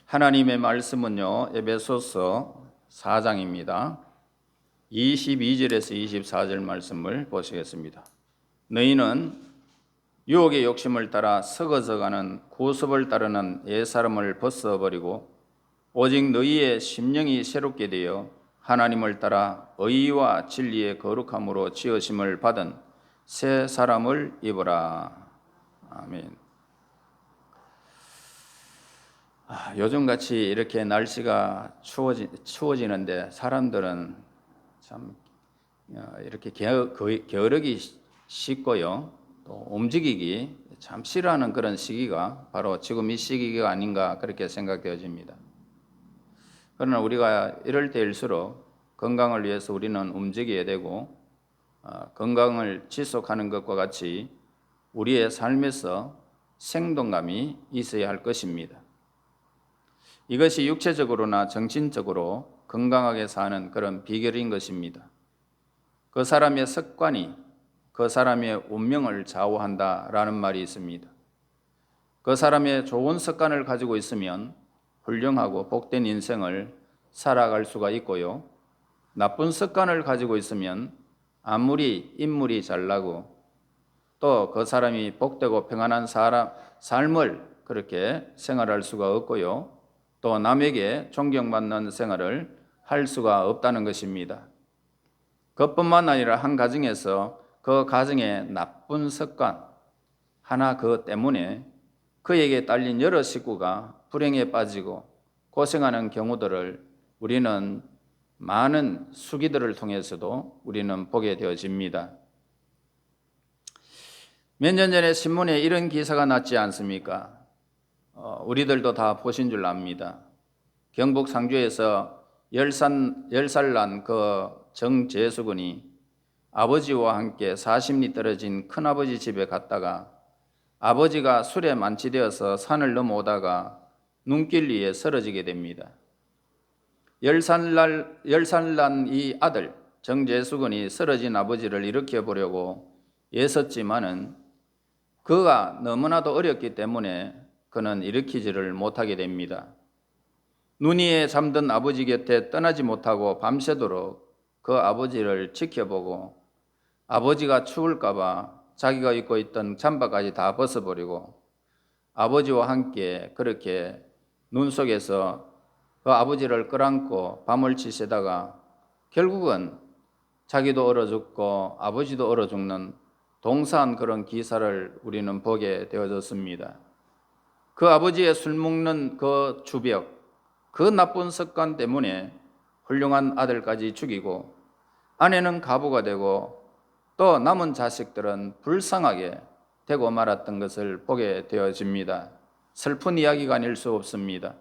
하나님의 말씀은요, 에베소서 4장입니다. 22절에서 24절 말씀을 보시겠습니다. 너희는 유혹의 욕심을 따라 썩어져가는 구습을 따르는 옛사람을 벗어버리고 오직 너희의 심령이 새롭게 되어 하나님을 따라 의와 진리의 거룩함으로 지으심을 받은 새 사람을 입으라. 아멘. 요즘같이 이렇게 날씨가 추워지는데 사람들은 참 이렇게 게으르기 쉽고요, 또 움직이기 참 싫어하는 그런 시기가 바로 지금 이 시기가 아닌가 그렇게 생각되어집니다. 그러나 우리가 이럴 때일수록 건강을 위해서 우리는 움직여야 되고 건강을 지속하는 것과 같이 우리의 삶에서 생동감이 있어야 할 것입니다. 이것이 육체적으로나 정신적으로 건강하게 사는 그런 비결인 것입니다. 그 사람의 습관이 그 사람의 운명을 좌우한다라는 말이 있습니다. 그 사람의 좋은 습관을 가지고 있으면 훌륭하고 복된 인생을 살아갈 수가 있고요, 나쁜 습관을 가지고 있으면 아무리 인물이 잘나고 또 그 사람이 복되고 평안한 삶을 그렇게 생활할 수가 없고요, 또 남에게 존경받는 생활을 할 수가 없다는 것입니다. 그뿐만 아니라 한 가정에서 그 가정의 나쁜 습관 하나 그 때문에 그에게 딸린 여러 식구가 불행에 빠지고 고생하는 경우들을 우리는 많은 수기들을 통해서도 우리는 보게 되어집니다. 몇 년 전에 신문에 이런 기사가 났지 않습니까? 우리들도 다 보신 줄 압니다. 경북 상주에서 10살 난 그 정재수군이 아버지와 함께 40리 떨어진 큰아버지 집에 갔다가 아버지가 술에 만취되어서 산을 넘어오다가 눈길 위에 쓰러지게 됩니다. 10살 난 이 아들 정재수군이 쓰러진 아버지를 일으켜 보려고 애썼지만은 그가 너무나도 어렸기 때문에 그는 일으키지를 못하게 됩니다. 눈 위에 잠든 아버지 곁에 떠나지 못하고 밤새도록 그 아버지를 지켜보고 아버지가 추울까 봐 자기가 입고 있던 잠바까지 다 벗어버리고 아버지와 함께 그렇게 눈 속에서 그 아버지를 끌안고 밤을 지새다가 결국은 자기도 얼어 죽고 아버지도 얼어 죽는 동사한 그런 기사를 우리는 보게 되어졌습니다. 그 아버지의 술 먹는 그 주벽, 그 나쁜 습관 때문에 훌륭한 아들까지 죽이고 아내는 가부가 되고 또 남은 자식들은 불쌍하게 되고 말았던 것을 보게 되어집니다. 슬픈 이야기가 아닐 수 없습니다.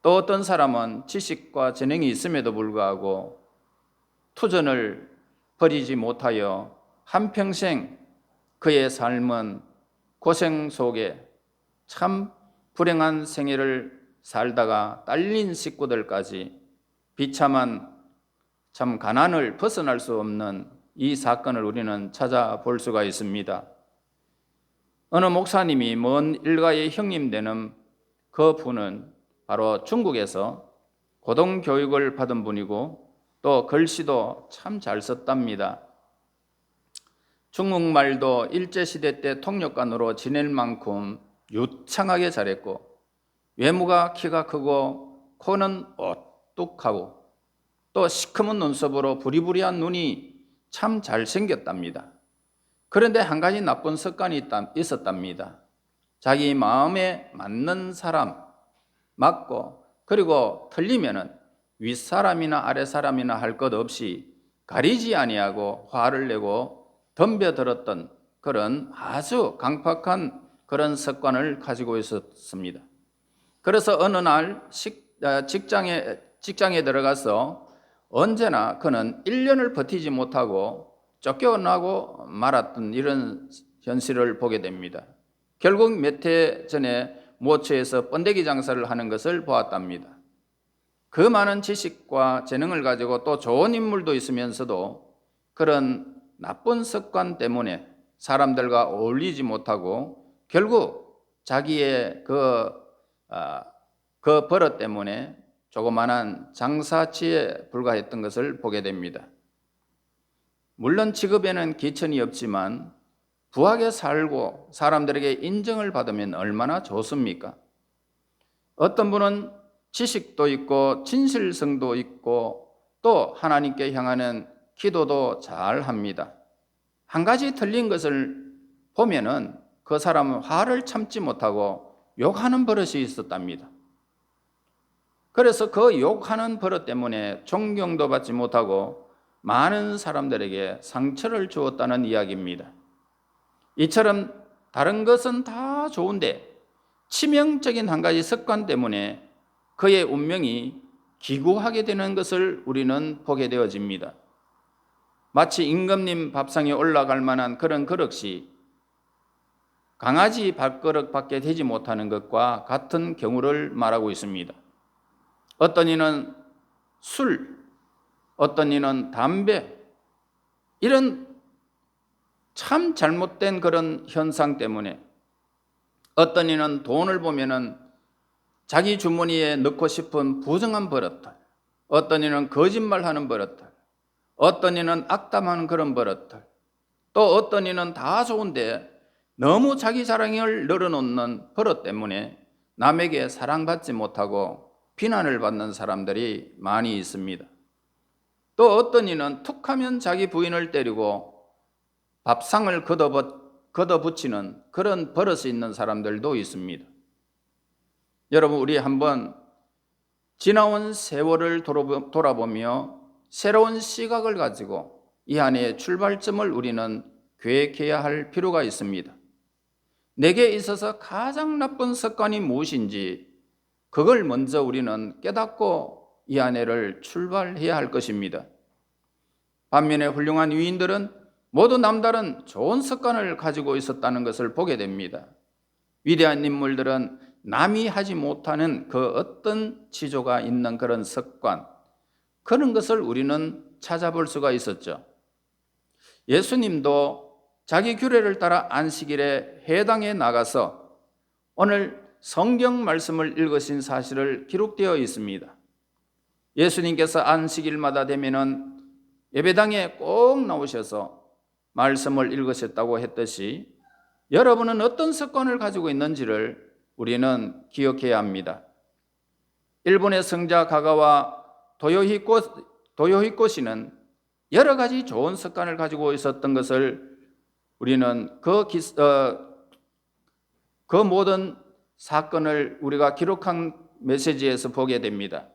또 어떤 사람은 지식과 재능이 있음에도 불구하고 투전을 버리지 못하여 한평생 그의 삶은 고생 속에 참 불행한 생애를 살다가 딸린 식구들까지 비참한 참 가난을 벗어날 수 없는 이 사건을 우리는 찾아볼 수가 있습니다. 어느 목사님이 먼 일가의 형님 되는 그 분은 바로 중국에서 고등교육을 받은 분이고 또 글씨도 참 잘 썼답니다. 중국말도 일제시대 때 통역관으로 지낼 만큼 유창하게 잘했고 외모가 키가 크고 코는 오뚝하고 또 시커먼 눈썹으로 부리부리한 눈이 참 잘생겼답니다. 그런데 한 가지 나쁜 습관이 있었답니다. 자기 마음에 맞는 사람 맞고 그리고 틀리면은 윗사람이나 아랫사람이나 할 것 없이 가리지 아니하고 화를 내고 덤벼들었던 그런 아주 강팍한 그런 습관을 가지고 있었습니다. 그래서 어느 날 직장에 들어가서 언제나 그는 1년을 버티지 못하고 쫓겨나고 말았던 이런 현실을 보게 됩니다. 결국 몇 해 전에 모처에서 번데기 장사를 하는 것을 보았답니다. 그 많은 지식과 재능을 가지고 또 좋은 인물도 있으면서도 그런 나쁜 습관 때문에 사람들과 어울리지 못하고 결국 자기의 그 그 버릇 때문에 조그만한 장사치에 불과했던 것을 보게 됩니다. 물론 직업에는 기천이 없지만 부하게 살고 사람들에게 인정을 받으면 얼마나 좋습니까? 어떤 분은 지식도 있고 진실성도 있고 또 하나님께 향하는 기도도 잘 합니다. 한 가지 틀린 것을 보면은 그 사람은 화를 참지 못하고 욕하는 버릇이 있었답니다. 그래서 그 욕하는 버릇 때문에 존경도 받지 못하고 많은 사람들에게 상처를 주었다는 이야기입니다. 이처럼 다른 것은 다 좋은데 치명적인 한 가지 습관 때문에 그의 운명이 기구하게 되는 것을 우리는 보게 되어집니다. 마치 임금님 밥상에 올라갈 만한 그런 그릇이 강아지 밥그릇밖에 되지 못하는 것과 같은 경우를 말하고 있습니다. 어떤 이는 술, 어떤 이는 담배, 이런 참 잘못된 그런 현상 때문에 어떤 이는 돈을 보면은 자기 주머니에 넣고 싶은 부정한 버릇들, 어떤 이는 거짓말하는 버릇들, 어떤 이는 악담하는 그런 버릇들, 또 어떤 이는 다 좋은데 너무 자기 자랑을 늘어놓는 버릇 때문에 남에게 사랑받지 못하고 비난을 받는 사람들이 많이 있습니다. 또 어떤 이는 툭하면 자기 부인을 때리고 밥상을 걷어붙이는 그런 버릇이 있는 사람들도 있습니다. 여러분, 우리 한번 지나온 세월을 돌아보며 새로운 시각을 가지고 이 안에 출발점을 우리는 계획해야 할 필요가 있습니다. 내게 있어서 가장 나쁜 습관이 무엇인지 그걸 먼저 우리는 깨닫고 이 안에를 출발해야 할 것입니다. 반면에 훌륭한 위인들은 모두 남다른 좋은 습관을 가지고 있었다는 것을 보게 됩니다. 위대한 인물들은 남이 하지 못하는 그 어떤 지조가 있는 그런 습관, 그런 것을 우리는 찾아볼 수가 있었죠. 예수님도 자기 규례를 따라 안식일에 회당에 나가서 오늘 성경 말씀을 읽으신 사실을 기록되어 있습니다. 예수님께서 안식일마다 되면은 예배당에 꼭 나오셔서 말씀을 읽으셨다고 했듯이 여러분은 어떤 습관을 가지고 있는지를 우리는 기억해야 합니다. 일본의 성자 가가와 도요히코 씨는 여러 가지 좋은 습관을 가지고 있었던 것을 우리는 그 모든 사건을 우리가 기록한 메시지에서 보게 됩니다.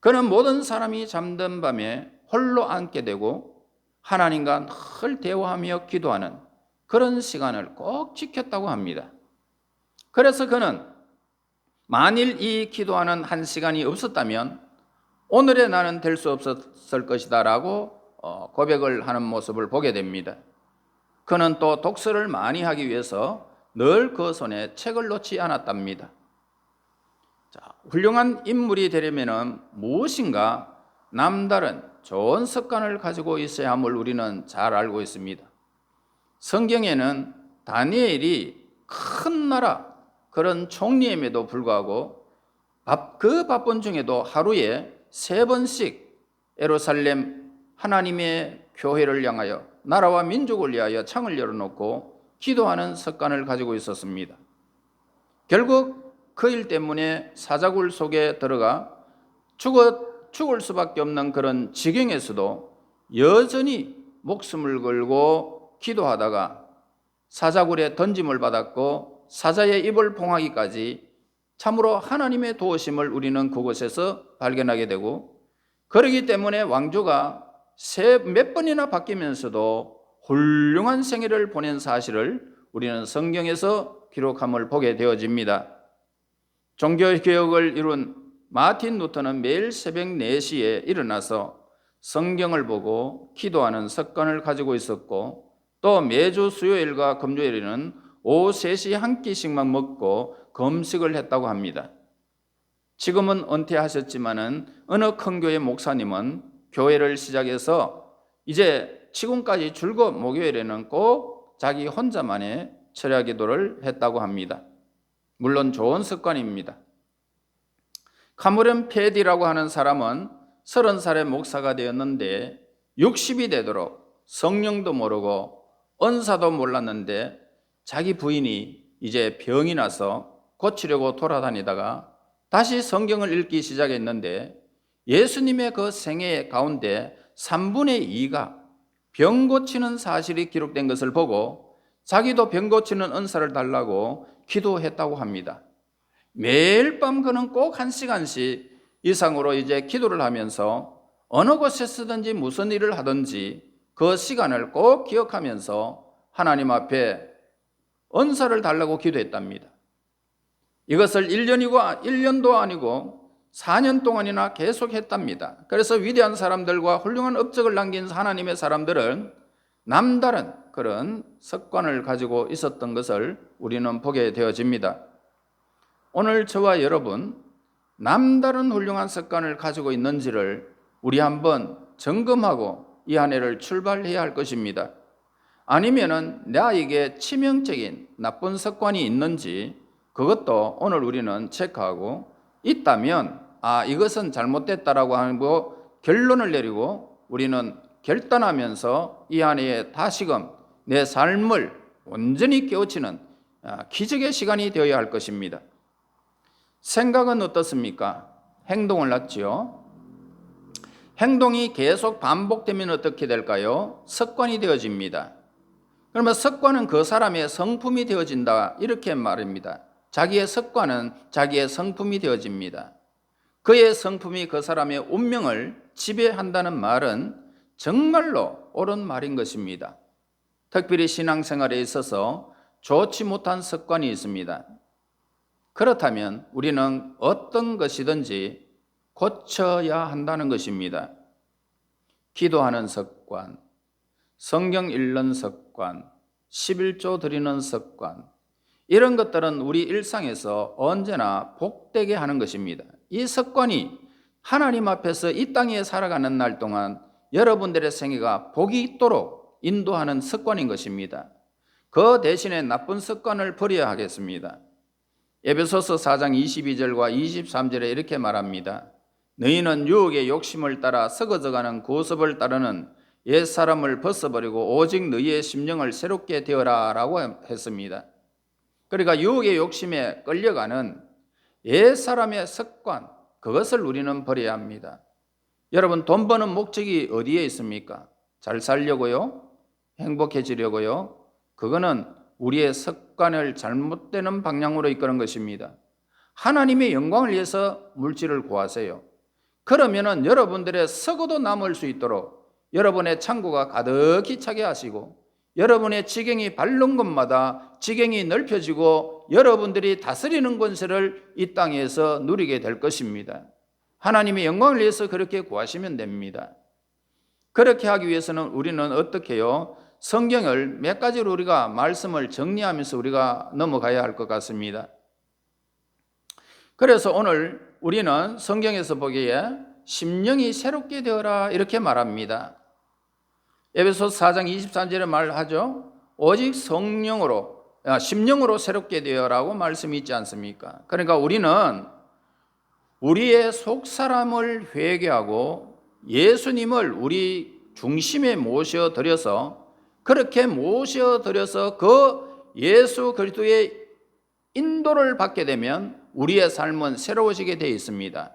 그는 모든 사람이 잠든 밤에 홀로 앉게 되고 하나님과 늘 대화하며 기도하는 그런 시간을 꼭 지켰다고 합니다. 그래서 그는 만일 이 기도하는 한 시간이 없었다면 오늘의 나는 될 수 없었을 것이다 라고 고백을 하는 모습을 보게 됩니다. 그는 또 독서를 많이 하기 위해서 늘 그 손에 책을 놓지 않았답니다. 훌륭한 인물이 되려면 무엇인가 남다른 좋은 습관을 가지고 있어야 함을 우리는 잘 알고 있습니다. 성경에는 다니엘이 큰 나라 그런 총리임에도 불구하고 그 바쁜 중에도 하루에 3번씩 예루살렘 하나님의 교회를 향하여 나라와 민족을 위하여 창을 열어놓고 기도하는 습관을 가지고 있었습니다. 결국 그 일 때문에 사자굴 속에 들어가 죽을 수밖에 없는 그런 지경에서도 여전히 목숨을 걸고 기도하다가 사자굴에 던짐을 받았고 사자의 입을 봉하기까지 참으로 하나님의 도우심을 우리는 그곳에서 발견하게 되고, 그러기 때문에 왕조가 몇 번이나 바뀌면서도 훌륭한 생애를 보낸 사실을 우리는 성경에서 기록함을 보게 되어집니다. 종교개혁을 이룬 마틴 루터는 매일 새벽 4시에 일어나서 성경을 보고 기도하는 습관을 가지고 있었고, 또 매주 수요일과 금요일에는 오후 3시에 한 끼씩만 먹고 금식을 했다고 합니다. 지금은 은퇴하셨지만은 어느 큰 교회 목사님은 교회를 시작해서 이제 지금까지 줄곧 목요일에는 꼭 자기 혼자만의 철야 기도를 했다고 합니다. 물론 좋은 습관입니다. 카메론 패디라고 하는 사람은 30살에 목사가 되었는데 60이 되도록 성령도 모르고 은사도 몰랐는데 자기 부인이 이제 병이 나서 고치려고 돌아다니다가 다시 성경을 읽기 시작했는데 예수님의 그 생애 가운데 3분의 2가 병 고치는 사실이 기록된 것을 보고 자기도 병 고치는 은사를 달라고 기도했다고 합니다. 매일 밤 그는 꼭 1시간씩 이상으로 이제 기도를 하면서 어느 곳에 서든지 무슨 일을 하든지 그 시간을 꼭 기억하면서 하나님 앞에 은사를 달라고 기도했답니다. 이것을 1년도 아니고 4년 동안이나 계속했답니다. 그래서 위대한 사람들과 훌륭한 업적을 남긴 하나님의 사람들은 남다른 그런 습관을 가지고 있었던 것을 우리는 보게 되어집니다. 오늘 저와 여러분, 남다른 훌륭한 습관을 가지고 있는지를 우리 한번 점검하고 이 한 해를 출발해야 할 것입니다. 아니면은 나에게 치명적인 나쁜 습관이 있는지 그것도 오늘 우리는 체크하고 있다면 이것은 잘못됐다라고 하고 결론을 내리고 우리는 결단하면서 이 한 해에 다시금 내 삶을 온전히 깨우치는 기적의 시간이 되어야 할 것입니다. 생각은 어떻습니까? 행동을 낳지요. 행동이 계속 반복되면 어떻게 될까요? 습관이 되어집니다. 그러면 습관은 그 사람의 성품이 되어진다 이렇게 말입니다. 자기의 습관은 자기의 성품이 되어집니다. 그의 성품이 그 사람의 운명을 지배한다는 말은 정말로 옳은 말인 것입니다. 특별히 신앙생활에 있어서 좋지 못한 습관이 있습니다. 그렇다면 우리는 어떤 것이든지 고쳐야 한다는 것입니다. 기도하는 습관, 성경 읽는 습관, 11조 드리는 습관, 이런 것들은 우리 일상에서 언제나 복되게 하는 것입니다. 이 습관이 하나님 앞에서 이 땅에 살아가는 날 동안 여러분들의 생애가 복이 있도록 인도하는 습관인 것입니다. 그 대신에 나쁜 습관을 버려야 하겠습니다. 에베소서 4장 22절과 23절에 이렇게 말합니다. 너희는 유혹의 욕심을 따라 썩어져가는 구습을 따르는 옛사람을 벗어버리고 오직 너희의 심령을 새롭게 되어라 라고 했습니다. 그러니까 유혹의 욕심에 끌려가는 옛사람의 습관, 그것을 우리는 버려야 합니다. 여러분, 돈 버는 목적이 어디에 있습니까? 잘 살려고요? 행복해지려고요? 그거는 우리의 습관을 잘못되는 방향으로 이끄는 것입니다. 하나님의 영광을 위해서 물질을 구하세요. 그러면은 여러분들의 썩어도 남을 수 있도록 여러분의 창고가 가득히 차게 하시고 여러분의 지경이 밟는 곳마다 지경이 넓혀지고 여러분들이 다스리는 권세를 이 땅에서 누리게 될 것입니다. 하나님의 영광을 위해서 그렇게 구하시면 됩니다. 그렇게 하기 위해서는 우리는 어떻게 해요? 성경을 몇 가지로 우리가 말씀을 정리하면서 우리가 넘어가야 할 것 같습니다. 그래서 오늘 우리는 성경에서 보기에 심령이 새롭게 되어라 이렇게 말합니다. 에베소서 4장 23절에 말하죠. 오직 심령으로 새롭게 되어라고 말씀이 있지 않습니까? 그러니까 우리는 우리의 속사람을 회개하고 예수님을 우리 중심에 모셔드려서 그렇게 모셔드려서 그 예수 그리스도의 인도를 받게 되면 우리의 삶은 새로워지게 되어 있습니다.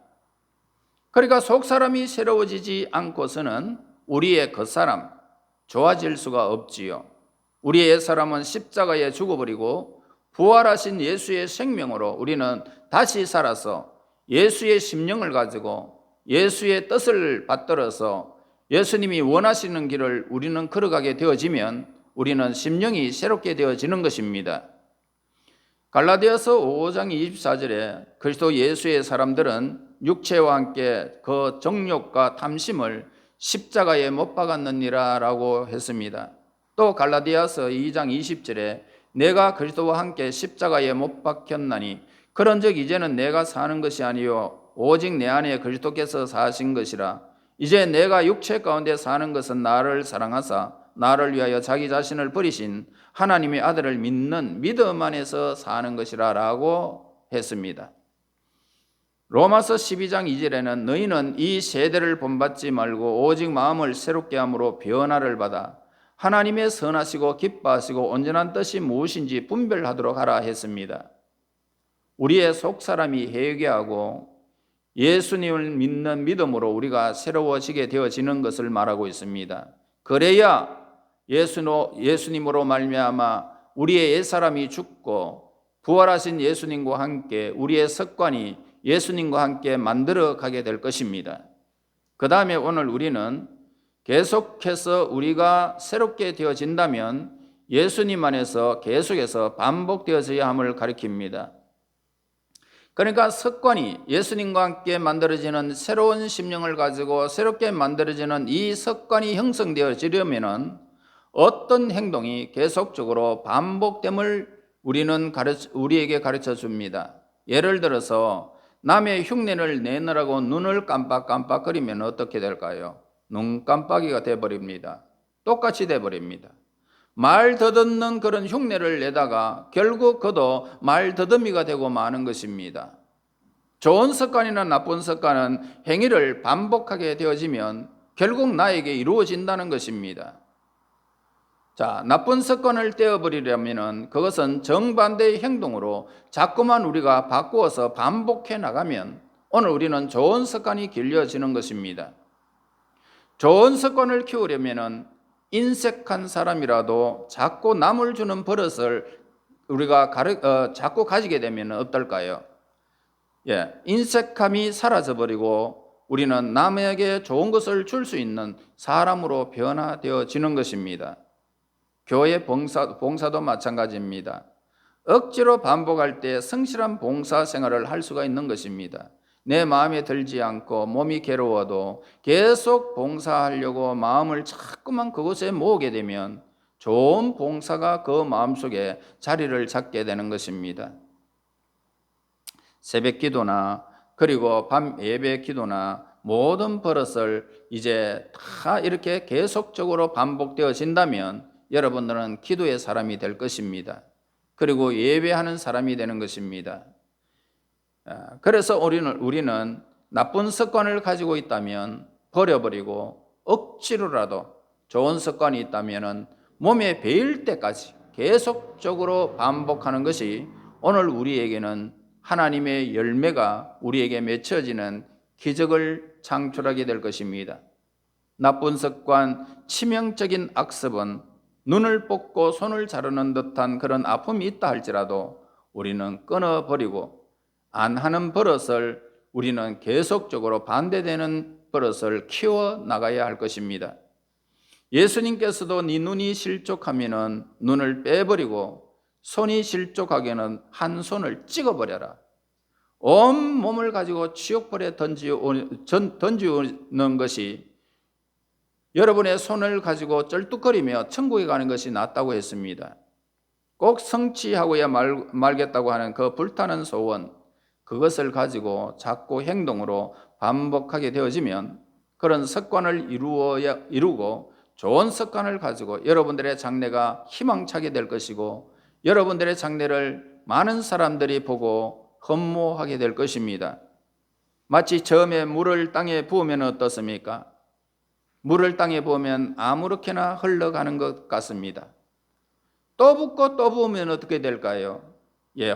그러니까 속사람이 새로워지지 않고서는 우리의 겉사람 좋아질 수가 없지요. 우리의 옛사람은 십자가에 죽어버리고 부활하신 예수의 생명으로 우리는 다시 살아서 예수의 심령을 가지고 예수의 뜻을 받들어서 예수님이 원하시는 길을 우리는 걸어가게 되어지면 우리는 심령이 새롭게 되어지는 것입니다. 갈라디아서 5장 24절에 그리스도 예수의 사람들은 육체와 함께 그 정욕과 탐심을 십자가에 못 박았느니라 라고 했습니다. 또 갈라디아서 2장 20절에 내가 그리스도와 함께 십자가에 못 박혔나니 그런즉 이제는 내가 사는 것이 아니요 오직 내 안에 그리스도께서 사신 것이라. 이제 내가 육체 가운데 사는 것은 나를 사랑하사 나를 위하여 자기 자신을 버리신 하나님의 아들을 믿는 믿음 안에서 사는 것이라 라고 했습니다. 로마서 12장 2절에는 너희는 이 세대를 본받지 말고 오직 마음을 새롭게 함으로 변화를 받아 하나님의 선하시고 기뻐하시고 온전한 뜻이 무엇인지 분별하도록 하라 했습니다. 우리의 속사람이 회개하고 예수님을 믿는 믿음으로 우리가 새로워지게 되어지는 것을 말하고 있습니다. 그래야 예수님으로 말미암아 우리의 옛사람이 죽고 부활하신 예수님과 함께 우리의 습관이 예수님과 함께 만들어 가게 될 것입니다. 그 다음에 오늘 우리는 계속해서 우리가 새롭게 되어진다면 예수님 안에서 계속해서 반복되어져야 함을 가리킵니다. 그러니까 습관이 예수님과 함께 만들어지는 새로운 심령을 가지고 새롭게 만들어지는 이 습관이 형성되어지려면 어떤 행동이 계속적으로 반복됨을 우리에게 가르쳐 줍니다. 예를 들어서 남의 흉내를 내느라고 눈을 깜빡깜빡거리면 어떻게 될까요? 눈 깜빡이가 돼버립니다. 똑같이 돼버립니다. 말 더듬는 그런 흉내를 내다가 결국 그도 말 더듬이가 되고 마는 것입니다. 좋은 습관이나 나쁜 습관은 행위를 반복하게 되어지면 결국 나에게 이루어진다는 것입니다. 자, 나쁜 습관을 떼어버리려면 그것은 정반대의 행동으로 자꾸만 우리가 바꾸어서 반복해 나가면 오늘 우리는 좋은 습관이 길러지는 것입니다. 좋은 습관을 키우려면 인색한 사람이라도 자꾸 남을 주는 버릇을 우리가 자꾸 가지게 되면 어떨까요? 인색함이 사라져버리고 우리는 남에게 좋은 것을 줄 수 있는 사람으로 변화되어지는 것입니다. 교회 봉사도 마찬가지입니다. 억지로 반복할 때 성실한 봉사 생활을 할 수가 있는 것입니다. 내 마음에 들지 않고 몸이 괴로워도 계속 봉사하려고 마음을 자꾸만 그곳에 모으게 되면 좋은 봉사가 그 마음속에 자리를 잡게 되는 것입니다. 새벽 기도나 그리고 밤 예배 기도나 모든 버릇을 이제 다 이렇게 계속적으로 반복되어진다면 여러분들은 기도의 사람이 될 것입니다. 그리고 예배하는 사람이 되는 것입니다. 그래서 우리는 나쁜 습관을 가지고 있다면 버려버리고 억지로라도 좋은 습관이 있다면 몸에 배일 때까지 계속적으로 반복하는 것이 오늘 우리에게는 하나님의 열매가 우리에게 맺혀지는 기적을 창출하게 될 것입니다. 나쁜 습관, 치명적인 악습은 눈을 뽑고 손을 자르는 듯한 그런 아픔이 있다 할지라도 우리는 끊어버리고 안 하는 버릇을 우리는 계속적으로 반대되는 버릇을 키워나가야 할 것입니다. 예수님께서도 네 눈이 실족하면 눈을 빼버리고 손이 실족하게는 한 손을 찍어버려라. 온 몸을 가지고 지옥불에 던지는 것이 여러분의 손을 가지고 쩔뚝거리며 천국에 가는 것이 낫다고 했습니다. 꼭 성취하고야 말겠다고 하는 그 불타는 소원, 그것을 가지고 자꾸 행동으로 반복하게 되어지면 그런 습관을 이루고 좋은 습관을 가지고 여러분들의 장래가 희망차게 될 것이고 여러분들의 장래를 많은 사람들이 보고 흠모하게 될 것입니다. 마치 처음에 물을 땅에 부으면 어떻습니까? 물을 땅에 부으면 아무렇게나 흘러가는 것 같습니다. 또 붓고 또 부으면 어떻게 될까요?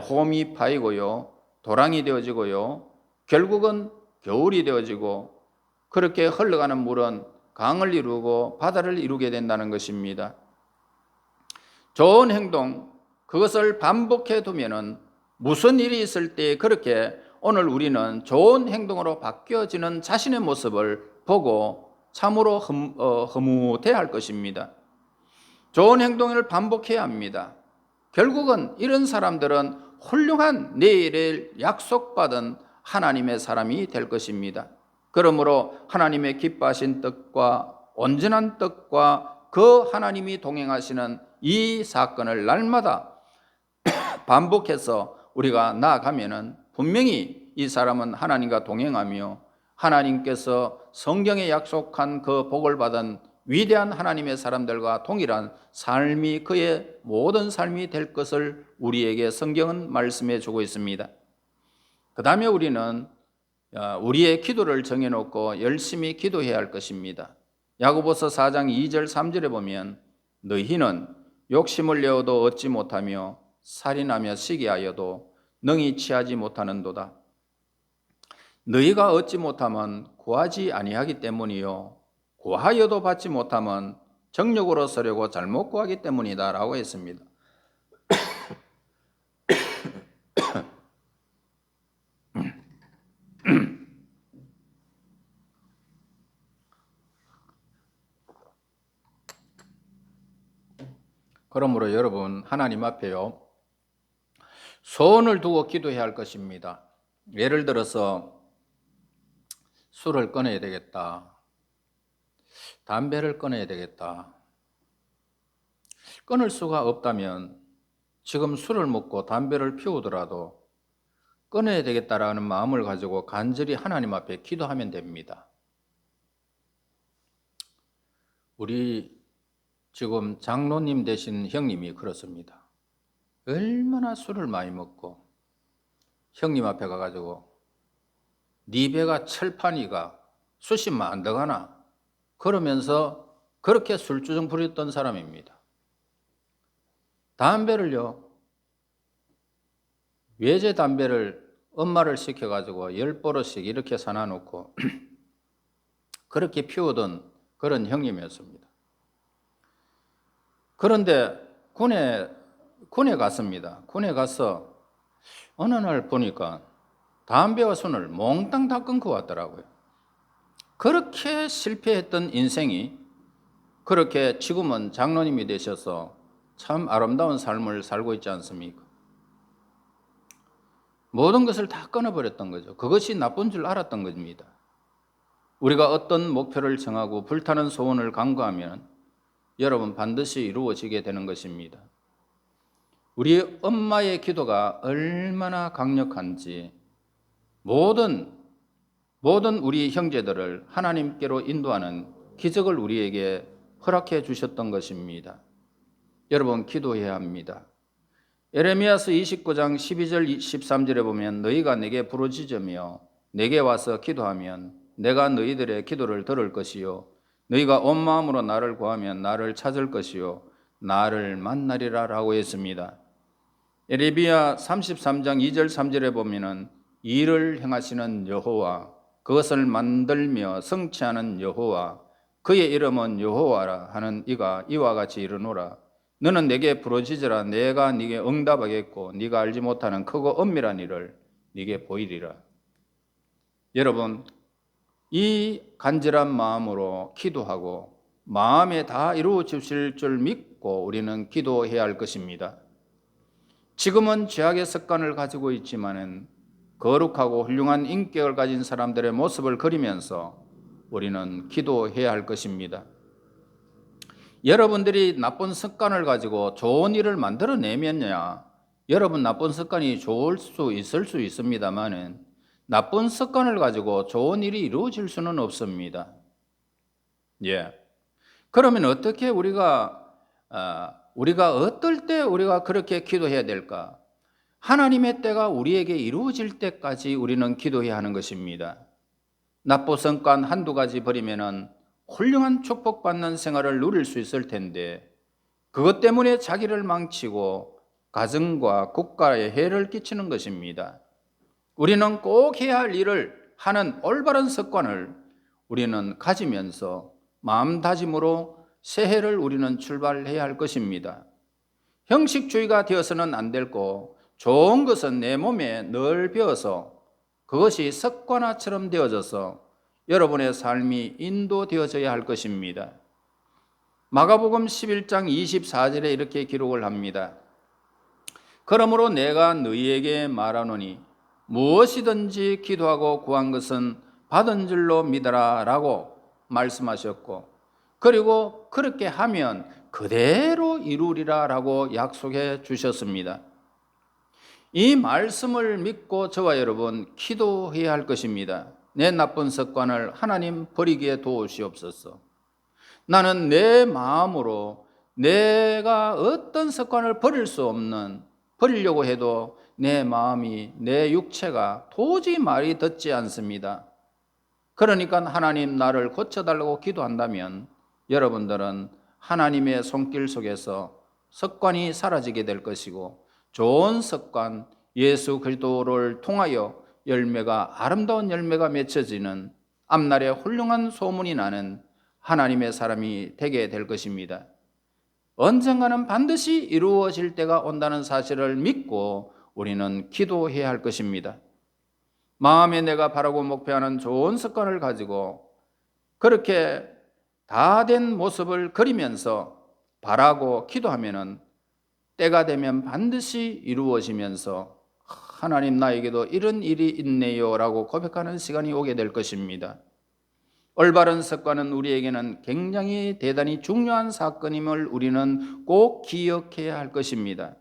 홈이 파이고요, 도랑이 되어지고요, 결국은 겨울이 되어지고 그렇게 흘러가는 물은 강을 이루고 바다를 이루게 된다는 것입니다. 좋은 행동, 그것을 반복해 두면은 무슨 일이 있을 때 그렇게 오늘 우리는 좋은 행동으로 바뀌어지는 자신의 모습을 보고 참으로 흐뭇해할 것입니다. 좋은 행동을 반복해야 합니다. 결국은 이런 사람들은 훌륭한 내일을 약속받은 하나님의 사람이 될 것입니다. 그러므로 하나님의 기뻐하신 뜻과 온전한 뜻과 그 하나님이 동행하시는 이 사건을 날마다 반복해서 우리가 나아가면은 분명히 이 사람은 하나님과 동행하며 하나님께서 성경에 약속한 그 복을 받은 위대한 하나님의 사람들과 동일한 삶이 그의 모든 삶이 될 것을 우리에게 성경은 말씀해 주고 있습니다. 그 다음에 우리는 우리의 기도를 정해놓고 열심히 기도해야 할 것입니다. 야고보서 4장 2절 3절에 보면 너희는 욕심을 내어도 얻지 못하며 살인하며 시기하여도 능히 취하지 못하는도다. 너희가 얻지 못하면 구하지 아니하기 때문이요 구하여도 받지 못하면 정욕으로 쓰려고 잘못 구하기 때문이다 라고 했습니다. 그러므로 여러분 하나님 앞에요 소원을 두고 기도해야 할 것입니다. 예를 들어서 술을 끊어야 되겠다, 담배를 끊어야 되겠다. 끊을 수가 없다면 지금 술을 먹고 담배를 피우더라도 끊어야 되겠다라는 마음을 가지고 간절히 하나님 앞에 기도하면 됩니다. 우리 지금 장로님 되신 형님이 그렇습니다. 얼마나 술을 많이 먹고 형님 앞에 가가지고 네 배가 철판이가 수십만 안 들어가나 그러면서 그렇게 술주정 부렸던 사람입니다. 담배를요, 외제 담배를 엄마를 시켜가지고 10보로씩 이렇게 사놔놓고 그렇게 피우던 그런 형님이었습니다. 그런데 군에 갔습니다. 군에 가서 어느 날 보니까 담배와 손을 몽땅 다 끊고 왔더라고요. 그렇게 실패했던 인생이 그렇게 지금은 장로님이 되셔서 참 아름다운 삶을 살고 있지 않습니까? 모든 것을 다 끊어버렸던 거죠. 그것이 나쁜 줄 알았던 겁니다. 우리가 어떤 목표를 정하고 불타는 소원을 간구하면 여러분 반드시 이루어지게 되는 것입니다. 우리 엄마의 기도가 얼마나 강력한지 모든 우리 형제들을 하나님께로 인도하는 기적을 우리에게 허락해 주셨던 것입니다. 여러분 기도해야 합니다. 에레미야서 29장 12절 13절에 보면 너희가 내게 부르짖으며 내게 와서 기도하면 내가 너희들의 기도를 들을 것이요 너희가 온 마음으로 나를 구하면 나를 찾을 것이요 나를 만나리라 라고 했습니다. 에레미야 33장 2절 3절에 보면은 일을 행하시는 여호와 그것을 만들며 성취하는 여호와 그의 이름은 여호와라 하는 이가 이와 같이 이르노라. 너는 내게 부르짖으라 내가 네게 응답하겠고 네가 알지 못하는 크고 엄밀한 일을 네게 보이리라. 여러분 이 간절한 마음으로 기도하고 마음에 다 이루어지실 줄 믿고 우리는 기도해야 할 것입니다. 지금은 죄악의 습관을 가지고 있지만은 거룩하고 훌륭한 인격을 가진 사람들의 모습을 그리면서 우리는 기도해야 할 것입니다. 여러분들이 나쁜 습관을 가지고 좋은 일을 만들어내면야 여러분 나쁜 습관이 좋을 수 있을 수 있습니다만은 나쁜 습관을 가지고 좋은 일이 이루어질 수는 없습니다. 그러면 어떻게 우리가 어떨 때 우리가 그렇게 기도해야 될까? 하나님의 때가 우리에게 이루어질 때까지 우리는 기도해야 하는 것입니다. 나쁜 습관 한두 가지 버리면은 훌륭한 축복받는 생활을 누릴 수 있을 텐데 그것 때문에 자기를 망치고 가정과 국가에 해를 끼치는 것입니다. 우리는 꼭 해야 할 일을 하는 올바른 습관을 우리는 가지면서 마음다짐으로 새해를 우리는 출발해야 할 것입니다. 형식주의가 되어서는 안 되고 좋은 것은 내 몸에 늘 배어서 그것이 습관화처럼 되어져서 여러분의 삶이 인도되어져야 할 것입니다. 마가복음 11장 24절에 이렇게 기록을 합니다. 그러므로 내가 너희에게 말하노니 무엇이든지 기도하고 구한 것은 받은 줄로 믿어라 라고 말씀하셨고 그리고 그렇게 하면 그대로 이루리라 라고 약속해 주셨습니다. 이 말씀을 믿고 저와 여러분 기도해야 할 것입니다. 내 나쁜 습관을 하나님 버리기에 도우시옵소서. 나는 내 마음으로 내가 어떤 습관을 버리려고 해도 내 마음이, 내 육체가 도저히 말이 듣지 않습니다. 그러니까 하나님 나를 고쳐달라고 기도한다면 여러분들은 하나님의 손길 속에서 습관이 사라지게 될 것이고, 좋은 습관, 예수 그리스도를 통하여 열매가, 아름다운 열매가 맺혀지는, 앞날에 훌륭한 소문이 나는 하나님의 사람이 되게 될 것입니다. 언젠가는 반드시 이루어질 때가 온다는 사실을 믿고 우리는 기도해야 할 것입니다. 마음에 내가 바라고 목표하는 좋은 습관을 가지고 그렇게 다 된 모습을 그리면서 바라고 기도하면은 때가 되면 반드시 이루어지면서 하나님 나에게도 이런 일이 있네요 라고 고백하는 시간이 오게 될 것입니다. 올바른 습관은 우리에게는 굉장히 대단히 중요한 사건임을 우리는 꼭 기억해야 할 것입니다.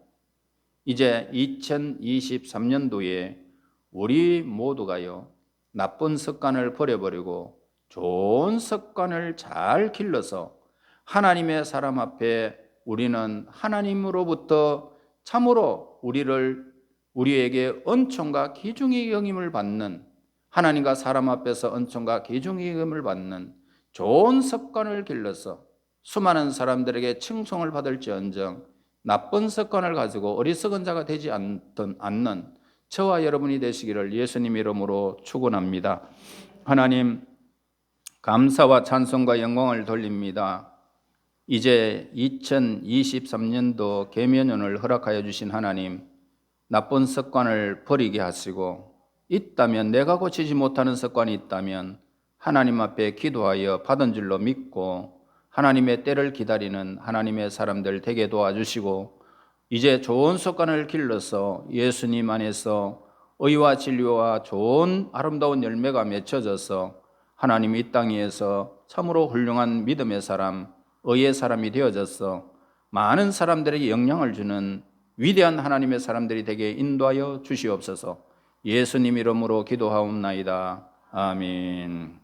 이제 2023년도에 우리 모두가요, 나쁜 습관을 버려버리고 좋은 습관을 잘 길러서 하나님의 사람 앞에 우리는 하나님으로부터 참으로 우리에게 은총과 기중의 여김을 받는, 하나님과 사람 앞에서 은총과 기중의 여김을 받는 좋은 습관을 길러서 수많은 사람들에게 칭송을 받을지언정 나쁜 습관을 가지고 어리석은 자가 되지 않는 저와 여러분이 되시기를 예수님 이름으로 축원합니다. 하나님, 감사와 찬송과 영광을 돌립니다. 이제 2023년도 계명년을 허락하여 주신 하나님, 나쁜 습관을 버리게 하시고, 있다면, 내가 고치지 못하는 습관이 있다면 하나님 앞에 기도하여 받은 줄로 믿고 하나님의 때를 기다리는 하나님의 사람들 되게 도와주시고, 이제 좋은 습관을 길러서 예수님 안에서 의와 진리와 좋은 아름다운 열매가 맺혀져서 하나님 이 땅 위에서 참으로 훌륭한 믿음의 사람, 의의 사람이 되어져서 많은 사람들에게 영향을 주는 위대한 하나님의 사람들이 되게 인도하여 주시옵소서. 예수님 이름으로 기도하옵나이다. 아멘.